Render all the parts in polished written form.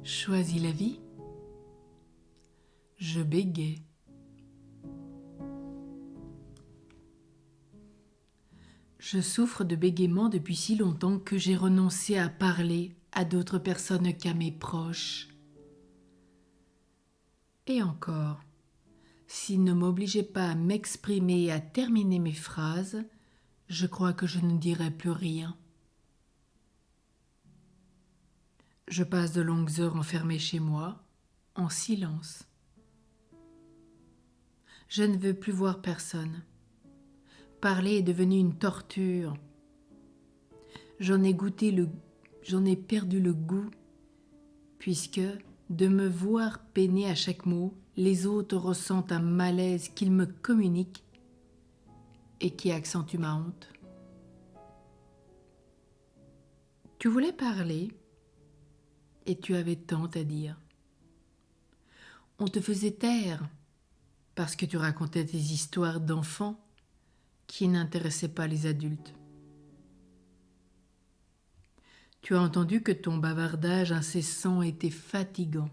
Choisis la vie. Je bégais. Je souffre de bégaiement depuis si longtemps que j'ai renoncé à parler à d'autres personnes qu'à mes proches. Et encore, s'il ne m'obligeait pas à m'exprimer et à terminer mes phrases, je crois que je ne dirais plus rien. Je passe de longues heures enfermée chez moi, en silence. Je ne veux plus voir personne. Parler est devenu une torture. J'en ai perdu le goût, puisque, de me voir peiner à chaque mot, les autres ressentent un malaise qu'ils me communiquent et qui accentue ma honte. Tu voulais parler et tu avais tant à dire. On te faisait taire parce que tu racontais des histoires d'enfants qui n'intéressaient pas les adultes. Tu as entendu que ton bavardage incessant était fatigant,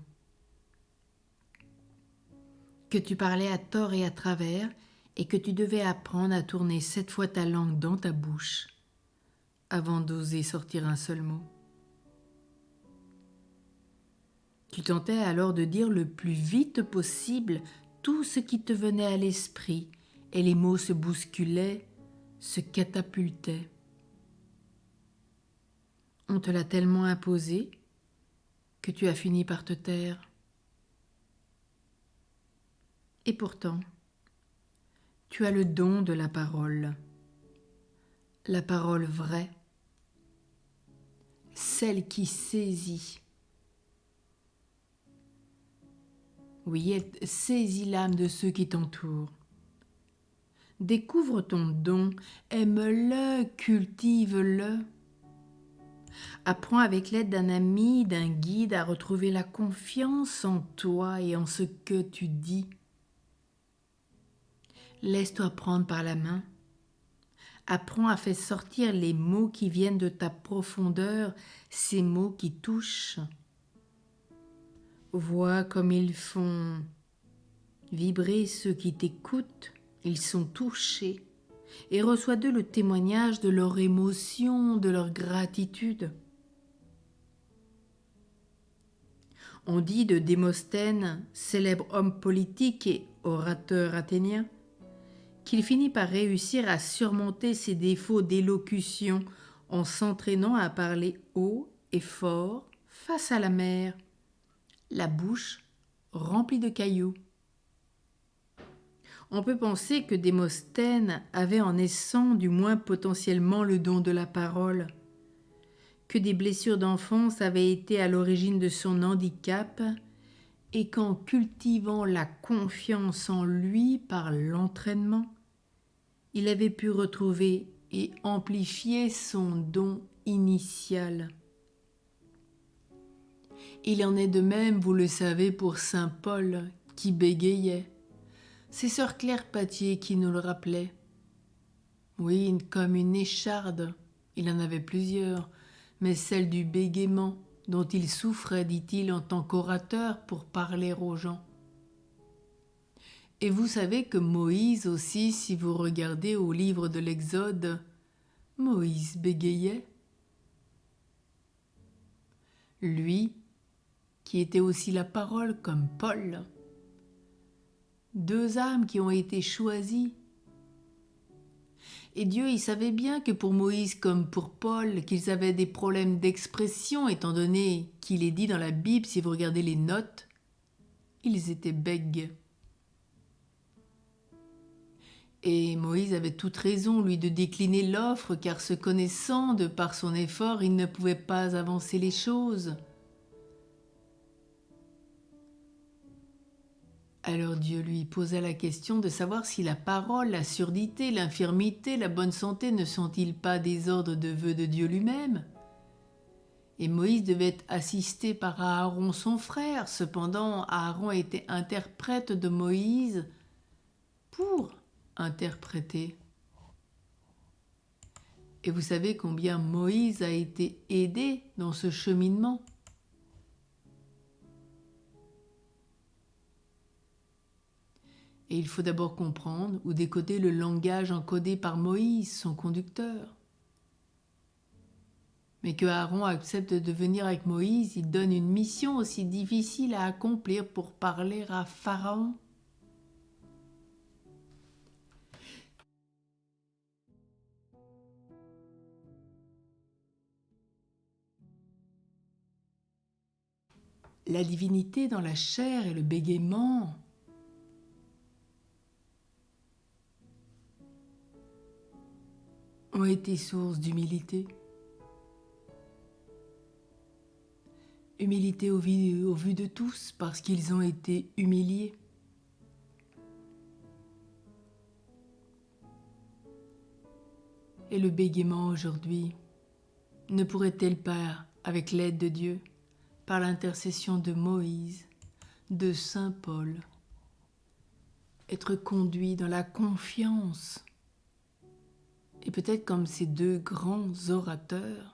que tu parlais à tort et à travers et que tu devais apprendre à tourner 7 fois ta langue dans ta bouche avant d'oser sortir un seul mot. Tu tentais alors de dire le plus vite possible tout ce qui te venait à l'esprit et les mots se bousculaient, se catapultaient. On te l'a tellement imposé que tu as fini par te taire. Et pourtant, tu as le don de la parole vraie, celle qui saisit. Oui, elle saisit l'âme de ceux qui t'entourent. Découvre ton don, aime-le, cultive-le. Apprends avec l'aide d'un ami, d'un guide à retrouver la confiance en toi et en ce que tu dis. Laisse-toi prendre par la main. Apprends à faire sortir les mots qui viennent de ta profondeur, ces mots qui touchent. Vois comme ils font vibrer ceux qui t'écoutent. Ils sont touchés et reçois d'eux le témoignage de leur émotion, de leur gratitude. On dit de Démosthène, célèbre homme politique et orateur athénien, qu'il finit par réussir à surmonter ses défauts d'élocution en s'entraînant à parler haut et fort face à la mer, la bouche remplie de cailloux. On peut penser que Démosthène avait en naissant du moins potentiellement le don de la parole, que des blessures d'enfance avaient été à l'origine de son handicap et qu'en cultivant la confiance en lui par l'entraînement, il avait pu retrouver et amplifier son don initial. Il en est de même, vous le savez, pour saint Paul qui bégayait. C'est sœur Claire Patier qui nous le rappelait. Oui, comme une écharde, il en avait plusieurs, mais celle du bégaiement, dont il souffrait, dit-il, en tant qu'orateur pour parler aux gens. Et vous savez que Moïse aussi, si vous regardez au livre de l'Exode, Moïse bégayait. Lui, qui était aussi la parole comme Paul. 2 âmes qui ont été choisies. Et Dieu, il savait bien que pour Moïse comme pour Paul, qu'ils avaient des problèmes d'expression, étant donné qu'il est dit dans la Bible, si vous regardez les notes, ils étaient bègues. Et Moïse avait toute raison, lui, de décliner l'offre, car se connaissant, de par son effort, il ne pouvait pas avancer les choses. Alors Dieu lui posa la question de savoir si la parole, la surdité, l'infirmité, la bonne santé ne sont-ils pas des ordres de vœux de Dieu lui-même ? Et Moïse devait être assisté par Aaron son frère. Cependant, Aaron était interprète de Moïse pour interpréter. Et vous savez combien Moïse a été aidé dans ce cheminement ? Et il faut d'abord comprendre ou décoder le langage encodé par Moïse, son conducteur. Mais que Aaron accepte de venir avec Moïse, il donne une mission aussi difficile à accomplir pour parler à Pharaon. La divinité dans la chair et le bégaiement ont été source d'humilité. Humilité au vu de tous parce qu'ils ont été humiliés. Et le bégaiement aujourd'hui ne pourrait-elle pas, avec l'aide de Dieu, par l'intercession de Moïse, de Saint Paul, être conduit dans la confiance et peut-être comme ces deux grands orateurs,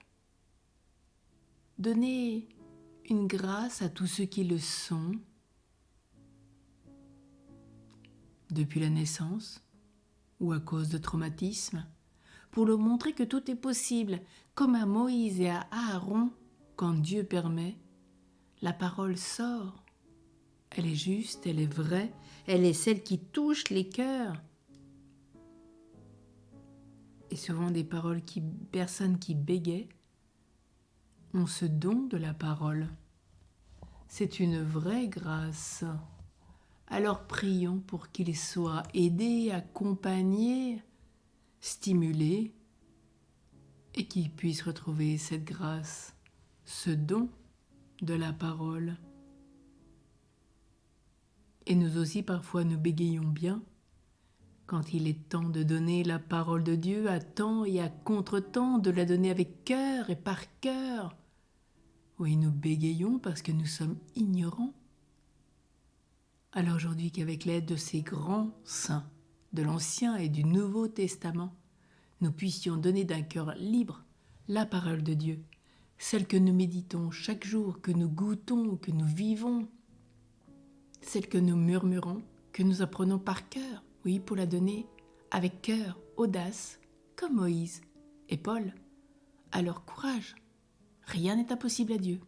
donner une grâce à tous ceux qui le sont depuis la naissance ou à cause de traumatismes, pour leur montrer que tout est possible, comme à Moïse et à Aaron, quand Dieu permet, la parole sort. Elle est juste, elle est vraie, elle est celle qui touche les cœurs. Et souvent des paroles personnes qui bégaient ont ce don de la parole. C'est une vraie grâce. Alors prions pour qu'ils soient aidés, accompagnés, stimulés et qu'ils puissent retrouver cette grâce, ce don de la parole. Et nous aussi parfois nous bégayons bien quand il est temps de donner la parole de Dieu à temps et à contre-temps, de la donner avec cœur et par cœur. Oui, nous bégayons parce que nous sommes ignorants. Alors aujourd'hui qu'avec l'aide de ces grands saints, de l'Ancien et du Nouveau Testament, nous puissions donner d'un cœur libre la parole de Dieu, celle que nous méditons chaque jour, que nous goûtons, que nous vivons, celle que nous murmurons, que nous apprenons par cœur, oui, pour la donner avec cœur, audace, comme Moïse et Paul. Alors courage, rien n'est impossible à Dieu.